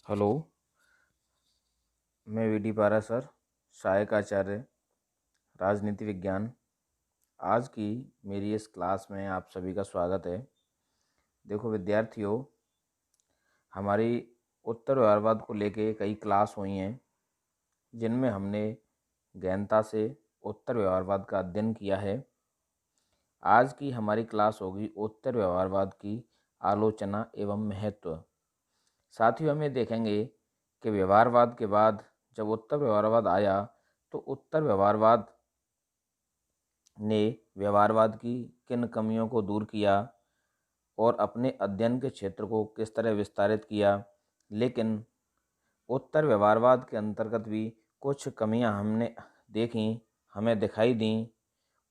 Hello. मैं VD पारा sir, सहायक आचार्य राजनीति विज्ञान। आज की मेरी इस क्लास में आप सभी का स्वागत है। देखो विद्यार्थियों, हमारी उत्तर व्यवहारवाद को लेके कई क्लास हुई हैं जिनमें हमने गहनता से उत्तर व्यवहारवाद का अध्ययन किया है। आज की हमारी क्लास होगी उत्तर व्यवहारवाद की आलोचना एवं महत्व। साथियों, हम ये देखेंगे कि व्यवहारवाद के बाद जब उत्तर व्यवहारवाद आया तो उत्तर व्यवहारवाद ने व्यवहारवाद की किन कमियों को दूर किया और अपने अध्ययन के क्षेत्र को किस तरह विस्तारित किया। लेकिन उत्तर व्यवहारवाद के अंतर्गत भी कुछ कमियां हमने देखी, हमें दिखाई दी।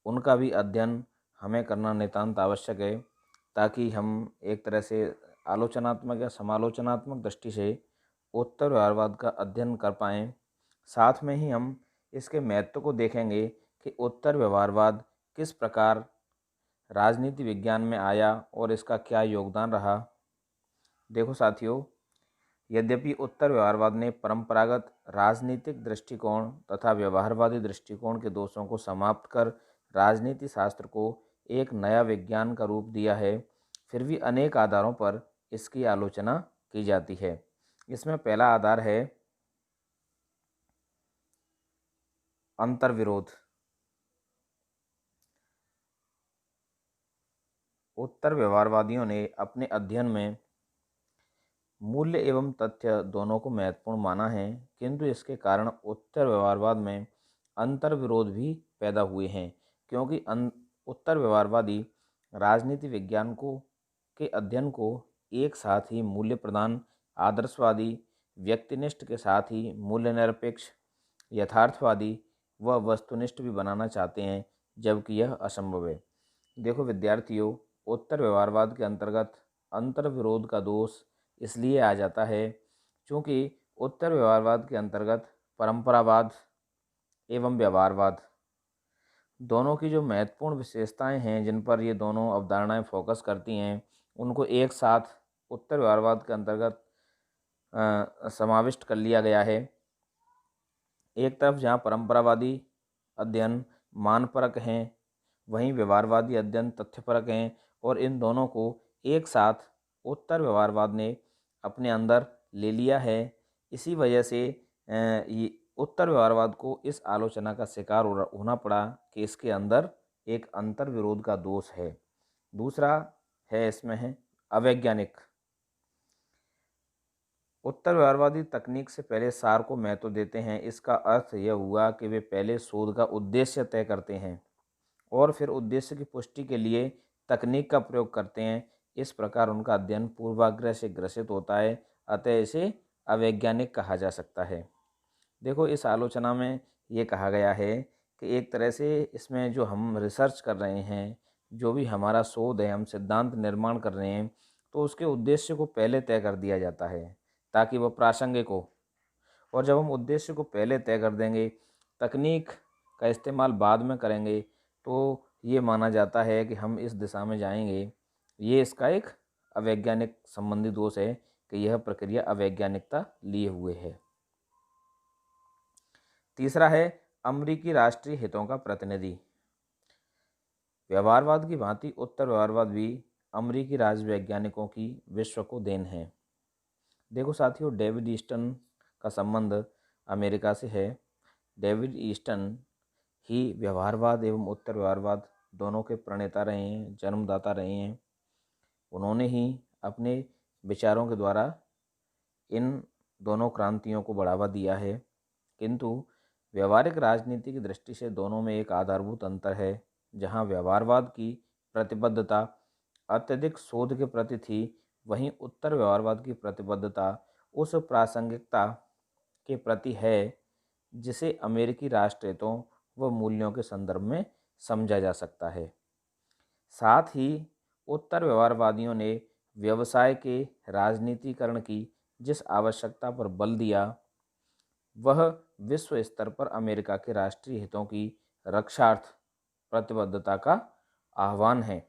उनका भी अध्ययन हमें करना नितांत आवश्यक है ताकि हम एक तरह से आलोचनात्मक या समालोचनात्मक दृष्टि से उत्तर व्यवहारवाद का अध्ययन कर पाएँ। साथ में ही हम इसके महत्व को देखेंगे कि उत्तर व्यवहारवाद किस प्रकार राजनीति विज्ञान में आया और इसका क्या योगदान रहा। देखो साथियों, यद्यपि उत्तर व्यवहारवाद ने परंपरागत राजनीतिक दृष्टिकोण तथा व्यवहारवादी दृष्टिकोण के दोषों को समाप्त कर राजनीति शास्त्र को एक नया विज्ञान का रूप दिया है, फिर भी अनेक आधारों पर इसकी आलोचना की जाती है। इसमें पहला आधार है अंतर्विरोध। उत्तर व्यवहारवादियों ने अपने अध्ययन में मूल्य एवं तथ्य दोनों को महत्वपूर्ण माना है, किंतु इसके कारण उत्तर व्यवहारवाद में अंतर्विरोध भी पैदा हुए हैं, क्योंकि उत्तर व्यवहारवादी राजनीति विज्ञान को के अध्ययन को एक साथ ही मूल्य प्रदान, आदर्शवादी, व्यक्तिनिष्ठ के साथ ही मूल्य निरपेक्ष, यथार्थवादी व वस्तुनिष्ठ भी बनाना चाहते हैं, जबकि यह असंभव है। देखो विद्यार्थियों, उत्तर व्यवहारवाद के अंतर्गत अंतर्विरोध का दोष इसलिए आ जाता है क्योंकि उत्तर व्यवहारवाद के अंतर्गत परंपरावाद एवं व्यवहारवाद दोनों की जो महत्वपूर्ण विशेषताएं हैं, जिन पर ये दोनों अवधारणाएं फोकस करती हैं, उनको एक साथ उत्तर व्यवहारवाद के अंतर्गत समाविष्ट कर लिया गया है। एक तरफ जहाँ परंपरावादी अध्ययन मानपरक हैं, वहीं व्यवहारवादी अध्ययन तथ्यपरक हैं, और इन दोनों को एक साथ उत्तर व्यवहारवाद ने अपने अंदर ले लिया है। इसी वजह से ये उत्तर व्यवहारवाद को इस आलोचना का शिकार होना पड़ा कि इसके अंदर एक अंतर्विरोध का दोष है। दूसरा है इसमें है अवैज्ञानिक। उत्तर व्यवहारवादी तकनीक से पहले सार को महत्व देते हैं। इसका अर्थ यह हुआ कि वे पहले शोध का उद्देश्य तय करते हैं और फिर उद्देश्य की पुष्टि के लिए तकनीक का प्रयोग करते हैं। इस प्रकार उनका अध्ययन पूर्वाग्रह से ग्रसित होता है, अतः इसे अवैज्ञानिक कहा जा सकता है। देखो, इस आलोचना में ये कहा गया है कि एक तरह से इसमें जो हम रिसर्च कर रहे हैं, जो भी हमारा शोध है, हम सिद्धांत निर्माण कर रहे हैं, तो उसके उद्देश्य को पहले तय कर दिया जाता है ताकि वह प्रासंगिक हो। और जब हम उद्देश्य को पहले तय कर देंगे, तकनीक का इस्तेमाल बाद में करेंगे, तो ये माना जाता है कि हम इस दिशा में जाएंगे। ये इसका एक अवैज्ञानिक संबंधी दोष है कि यह प्रक्रिया अवैज्ञानिकता लिए हुए है। तीसरा है अमेरिकी राष्ट्रीय हितों का प्रतिनिधि। व्यवहारवाद की भांति उत्तर व्यवहारवाद भी अमेरिकी राजवैज्ञानिकों की विश्व को देन है। देखो साथियों, डेविड ईस्टन का संबंध अमेरिका से है। डेविड ईस्टन ही व्यवहारवाद एवं उत्तर व्यवहारवाद दोनों के प्रणेता रहे हैं, जन्मदाता रहे हैं। उन्होंने ही अपने विचारों के द्वारा इन दोनों क्रांतियों को बढ़ावा दिया है। किंतु व्यवहारिक राजनीति की दृष्टि से दोनों में एक आधारभूत अंतर है। जहां व्यवहारवाद की प्रतिबद्धता अत्यधिक शोध के प्रति थी, वहीं उत्तर व्यवहारवाद की प्रतिबद्धता उस प्रासंगिकता के प्रति है जिसे अमेरिकी राष्ट्रहितों व मूल्यों के संदर्भ में समझा जा सकता है। साथ ही उत्तर व्यवहारवादियों ने व्यवसाय के राजनीतिकरण की जिस आवश्यकता पर बल दिया, वह विश्व स्तर पर अमेरिका के राष्ट्रीय हितों की रक्षार्थ प्रतिबद्धता का आह्वान है।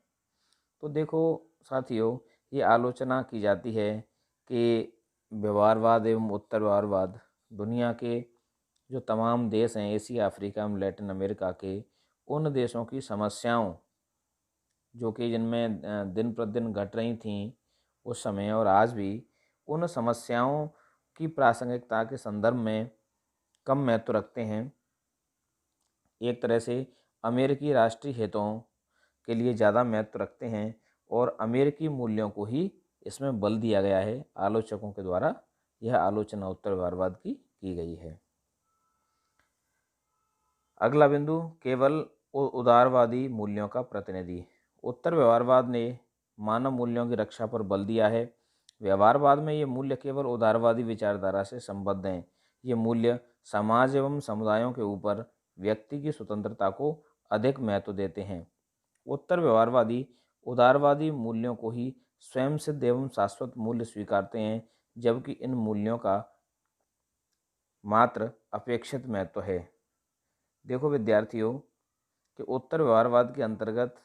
तो देखो साथियों, ये आलोचना की जाती है कि व्यवहारवाद एवं उत्तर व्यवहारवाद दुनिया के जो तमाम देश हैं एशिया, अफ्रीका एवं लैटिन अमेरिका के, उन देशों की समस्याओं जो कि जिनमें दिन प्रतिदिन घट रही थीं उस समय और आज भी, उन समस्याओं की प्रासंगिकता के संदर्भ में कम महत्व रखते हैं। एक तरह से अमेरिकी राष्ट्रीय हितों के लिए ज़्यादा महत्व रखते हैं और अमेरिकी मूल्यों को ही इसमें बल दिया गया है। आलोचकों के द्वारा यह आलोचना उत्तर व्यवहारवाद की गई है। अगला बिंदु, केवल उदारवादी मूल्यों का प्रतिनिधि। उत्तर व्यवहारवाद ने मानव मूल्यों की रक्षा पर बल दिया है। व्यवहारवाद में ये मूल्य केवल उदारवादी विचारधारा से संबद्ध हैं। ये मूल्य समाज एवं समुदायों के ऊपर व्यक्ति की स्वतंत्रता को अधिक महत्व देते हैं। उत्तर व्यवहारवादी उदारवादी मूल्यों को ही स्वयं सिद्ध एवं शाश्वत मूल्य स्वीकारते हैं, जबकि इन मूल्यों का मात्र अपेक्षित महत्व है। देखो विद्यार्थियों कि उत्तर व्यवहारवाद के अंतर्गत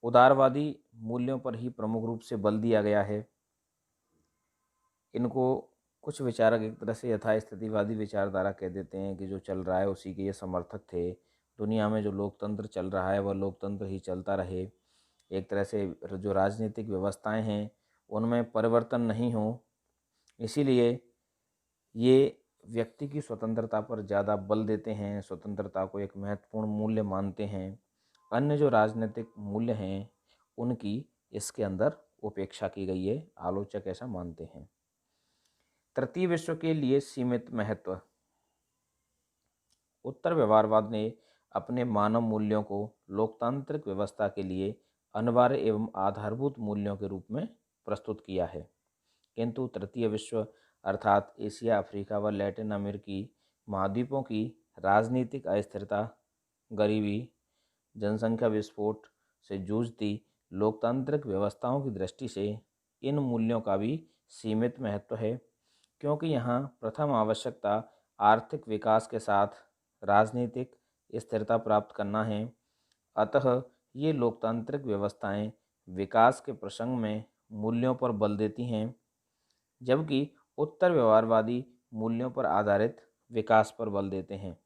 उदारवादी मूल्यों पर ही प्रमुख रूप से बल दिया गया है। इनको कुछ विचारक एक तरह से यथास्थितिवादी विचारधारा कह देते हैं कि जो चल रहा है उसी के ये समर्थक थे। दुनिया में जो लोकतंत्र चल रहा है वह लोकतंत्र ही चलता रहे। एक तरह से जो राजनीतिक व्यवस्थाएं हैं उनमें परिवर्तन नहीं हो, इसीलिए ये व्यक्ति की स्वतंत्रता पर ज़्यादा बल देते हैं, स्वतंत्रता को एक महत्वपूर्ण मूल्य मानते हैं। अन्य जो राजनीतिक मूल्य हैं उनकी इसके अंदर उपेक्षा की गई है, आलोचक ऐसा मानते हैं। तृतीय विश्व के लिए सीमित महत्व। उत्तर व्यवहारवाद ने अपने मानव मूल्यों को लोकतांत्रिक व्यवस्था के लिए अनिवार्य एवं आधारभूत मूल्यों के रूप में प्रस्तुत किया है, किंतु तृतीय विश्व अर्थात एशिया, अफ्रीका व लैटिन अमेरिकी महाद्वीपों की राजनीतिक अस्थिरता, गरीबी, जनसंख्या विस्फोट से जूझती लोकतांत्रिक व्यवस्थाओं की दृष्टि से इन मूल्यों का भी सीमित महत्व है, क्योंकि यहाँ प्रथम आवश्यकता आर्थिक विकास के साथ राजनीतिक स्थिरता प्राप्त करना है। अतः ये लोकतांत्रिक व्यवस्थाएं विकास के प्रसंग में मूल्यों पर बल देती हैं, जबकि उत्तर व्यवहारवादी मूल्यों पर आधारित विकास पर बल देते हैं।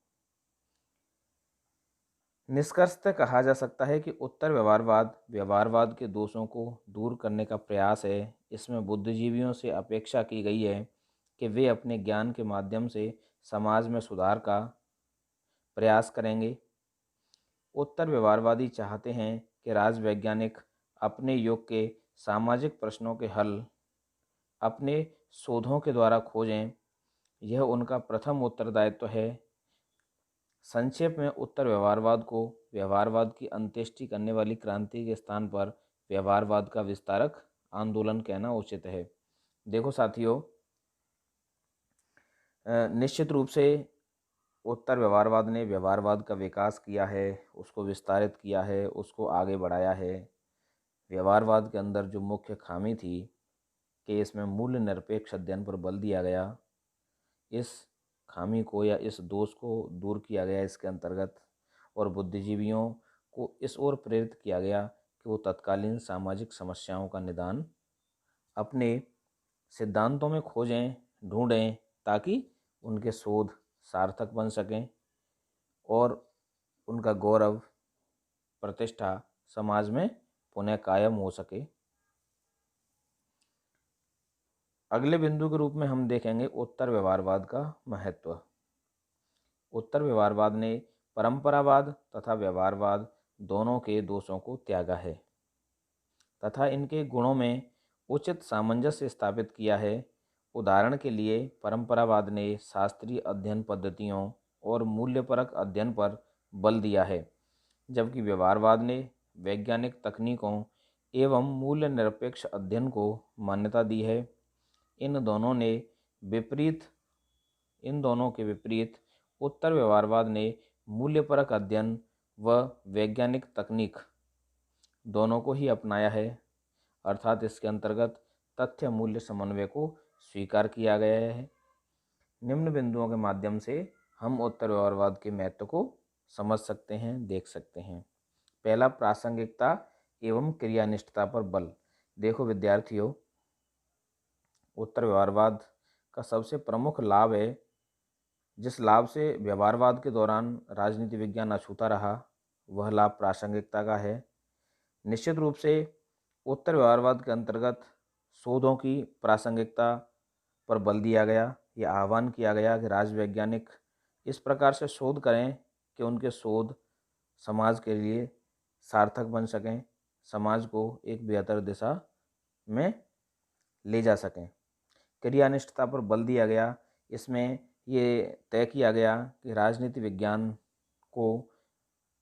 निष्कर्षतः कहा जा सकता है कि उत्तर व्यवहारवाद व्यवहारवाद के दोषों को दूर करने का प्रयास है। इसमें बुद्धिजीवियों से अपेक्षा की गई है कि वे अपने ज्ञान के माध्यम से समाज में सुधार का प्रयास करेंगे। उत्तर व्यवहारवादी चाहते हैं कि राजवैज्ञानिक अपने युग के सामाजिक प्रश्नों के हल अपने शोधों के द्वारा खोजें, यह उनका प्रथम उत्तरदायित्व है। संक्षेप में उत्तर व्यवहारवाद को व्यवहारवाद की अंत्येष्टि करने वाली क्रांति के स्थान पर व्यवहारवाद का विस्तारक आंदोलन कहना उचित है। देखो साथियों, निश्चित रूप से उत्तर व्यवहारवाद ने व्यवहारवाद का विकास किया है, उसको विस्तारित किया है, उसको आगे बढ़ाया है। व्यवहारवाद के अंदर जो मुख्य खामी थी कि इसमें मूल्य निरपेक्ष अध्ययन पर बल दिया गया, इस खामी को या इस दोष को दूर किया गया इसके अंतर्गत, और बुद्धिजीवियों को इस ओर प्रेरित किया गया कि वो तत्कालीन सामाजिक समस्याओं का निदान अपने सिद्धांतों में खोजें, ढूंढें, ताकि उनके शोध सार्थक बन सकें और उनका गौरव, प्रतिष्ठा समाज में पुनः कायम हो सके। अगले बिंदु के रूप में हम देखेंगे उत्तर व्यवहारवाद का महत्व। उत्तर व्यवहारवाद ने परंपरावाद तथा व्यवहारवाद दोनों के दोषों को त्यागा है तथा इनके गुणों में उचित सामंजस्य स्थापित किया है। उदाहरण के लिए परंपरावाद ने शास्त्रीय अध्ययन पद्धतियों और मूल्यपरक अध्ययन पर बल दिया है, जबकि व्यवहारवाद ने वैज्ञानिक तकनीकों एवं मूल्य निरपेक्ष अध्ययन को मान्यता दी है। इन दोनों के विपरीत उत्तर व्यवहारवाद ने मूल्यपरक अध्ययन व वैज्ञानिक तकनीक दोनों को ही अपनाया है, अर्थात इसके अंतर्गत तथ्य मूल्य समन्वय को स्वीकार किया गया है। निम्न बिंदुओं के माध्यम से हम उत्तर व्यवहारवाद के महत्व को समझ सकते हैं, देख सकते हैं। पहला, प्रासंगिकता एवं क्रियानिष्ठता पर बल। देखो विद्यार्थियों, उत्तर व्यवहारवाद का सबसे प्रमुख लाभ है, जिस लाभ से व्यवहारवाद के दौरान राजनीति विज्ञान अछूता रहा, वह लाभ प्रासंगिकता का है। निश्चित रूप से उत्तर व्यवहारवाद के अंतर्गत शोधों की प्रासंगिकता पर बल दिया गया। यह आह्वान किया गया कि राजवैज्ञानिक इस प्रकार से शोध करें कि उनके शोध समाज के लिए सार्थक बन सकें, समाज को एक बेहतर दिशा में ले जा सकें। क्रियानिष्ठता पर बल दिया गया। इसमें ये तय किया गया कि राजनीति विज्ञान को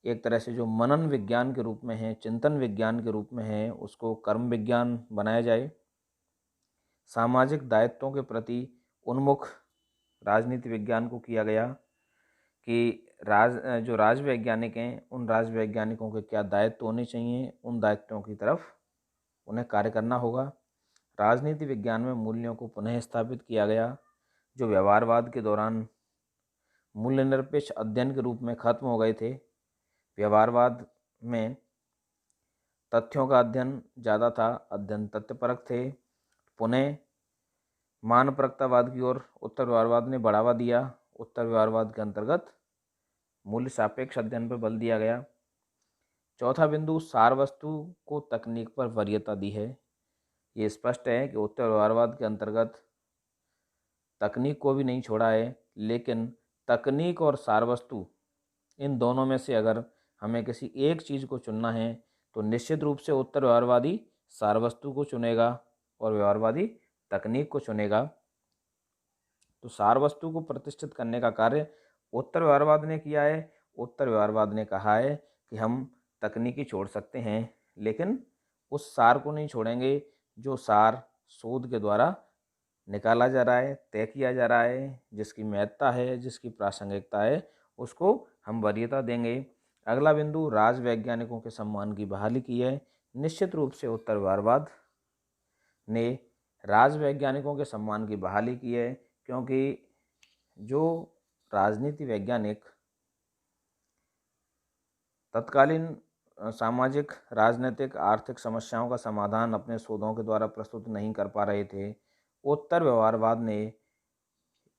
एक तरह से जो मनन विज्ञान के रूप में है, चिंतन विज्ञान के रूप में है, उसको कर्म विज्ञान बनाया जाए। सामाजिक दायित्वों के प्रति उन्मुख राजनीति विज्ञान को किया गया कि जो राजवैज्ञानिक हैं, उन राजवैज्ञानिकों के क्या दायित्व होने चाहिए, उन दायित्वों की तरफ उन्हें कार्य करना होगा। राजनीति विज्ञान में मूल्यों को पुनः स्थापित किया गया, जो व्यवहारवाद के दौरान मूल्य निरपेक्ष अध्ययन के रूप में खत्म हो गए थे। व्यवहारवाद में तथ्यों का अध्ययन ज़्यादा था, अध्ययन तथ्यपरक थे। पुनः मानपरकतावाद की ओर उत्तर व्यवहारवाद ने बढ़ावा दिया। उत्तर व्यवहारवाद के अंतर्गत मूल्य सापेक्ष अध्ययन पर बल दिया गया। चौथा बिंदु, सार वस्तु को तकनीक पर वरीयता दी है। ये स्पष्ट है कि उत्तर व्यवहारवाद के अंतर्गत तकनीक को भी नहीं छोड़ा है, लेकिन तकनीक और सार वस्तु, इन दोनों में से अगर हमें किसी एक चीज़ को चुनना है तो निश्चित रूप से उत्तर व्यवहारवादी सार वस्तु को चुनेगा और व्यवहारवादी तकनीक को चुनेगा। तो सार वस्तु को प्रतिष्ठित करने का कार्य उत्तर व्यवहारवाद ने किया है। उत्तर व्यवहारवाद ने कहा है कि हम तकनीकी छोड़ सकते हैं, लेकिन उस सार को नहीं छोड़ेंगे जो सार शोध के द्वारा निकाला जा रहा है, तय किया जा रहा है, जिसकी महत्ता है, जिसकी प्रासंगिकता है, उसको हम वरीयता देंगे। अगला बिंदु, राजवैज्ञानिकों के सम्मान की बहाली की है। निश्चित रूप से उत्तर व्यवहारवाद ने राजवैज्ञानिकों के सम्मान की बहाली की है, क्योंकि जो राजनीति वैज्ञानिक तत्कालीन सामाजिक, राजनीतिक, आर्थिक समस्याओं का समाधान अपने शोधों के द्वारा प्रस्तुत नहीं कर पा रहे थे, उत्तर व्यवहारवाद ने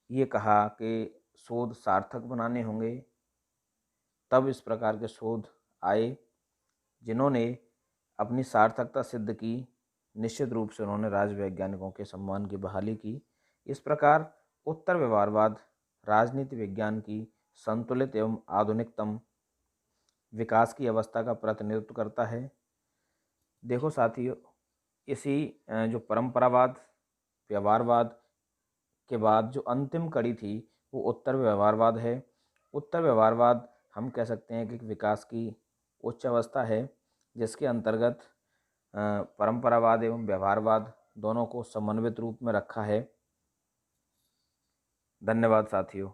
ये कहा कि शोध सार्थक बनाने होंगे। तब इस प्रकार के शोध आए जिन्होंने अपनी सार्थकता सिद्ध की। निश्चित रूप से उन्होंने राजवैज्ञानिकों के सम्मान की बहाली की। इस प्रकार उत्तर व्यवहारवाद राजनीति विज्ञान की संतुलित एवं आधुनिकतम विकास की अवस्था का प्रतिनिधित्व करता है। देखो साथियों, इसी जो परंपरावाद, व्यवहारवाद के बाद जो अंतिम कड़ी थी वो उत्तर व्यवहारवाद है। उत्तर व्यवहारवाद हम कह सकते हैं कि विकास की उच्च अवस्था है, जिसके अंतर्गत परंपरावाद एवं व्यवहारवाद दोनों को समन्वित रूप में रखा है। धन्यवाद साथियों।